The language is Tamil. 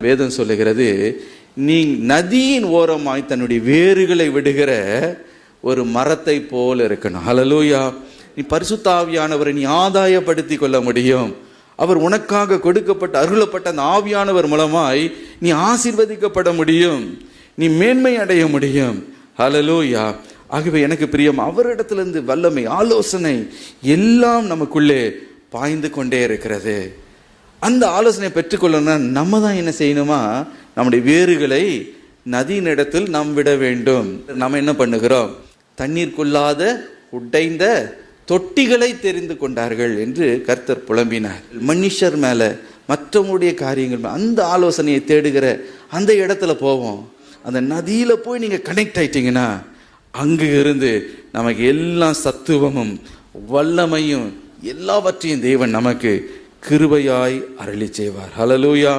வேதம் சொல்லுகிறது, நீ நதியின் ஓரமாய் தன்னுடைய வேர்களை விடுகிற ஒரு மரத்தை போல இருக்கணும். ஹல்லேலூயா. நீ பரிசுத்த ஆவியானவரை நீ ஆதாயப்படுத்தி கொள்ள முடியும். அவர் உனக்காக கொடுக்கப்பட்ட அருளப்பட்ட அந்த ஆவியானவர் மூலமாய் நீ ஆசீர்வதிக்கப்பட முடியும், நீ மேன்மை அடைய முடியும். ஹல்லேலூயா. ஆகவே எனக்கு பிரியம், அவரிடத்திலிருந்து வல்லமை, ஆலோசனை எல்லாம் நமக்குள்ளே பாய்ந்து கொண்டே இருக்கிறது. அந்த ஆலோசனை பெற்றுக்கொள்ளணும்னா நம்ம தான் என்ன செய்யணுமா, நம்முடைய வேறுகளை நதியின் இடத்தில் நாம் விட வேண்டும். நம்ம என்ன பண்ணுகிறோம், தண்ணீர் கொள்ளாத உடைந்த தொட்டிகளை தெரிந்து கொண்டார்கள் என்று கர்த்தர் புலம்பினார். மனுஷர் மேல, மற்றவங்களுடைய காரியங்கள், அந்த ஆலோசனையை தேடுகிற அந்த இடத்துல போவோம். அந்த நதியில போய் நீங்க கனெக்ட் ஆயிட்டீங்கன்னா அங்கு இருந்து நமக்கு எல்லா சத்துவமும் வல்லமையும் எல்லாவற்றையும் தேவன் நமக்கு கிருபையாய் அருளி செய்வார். ஹல்லேலூயா.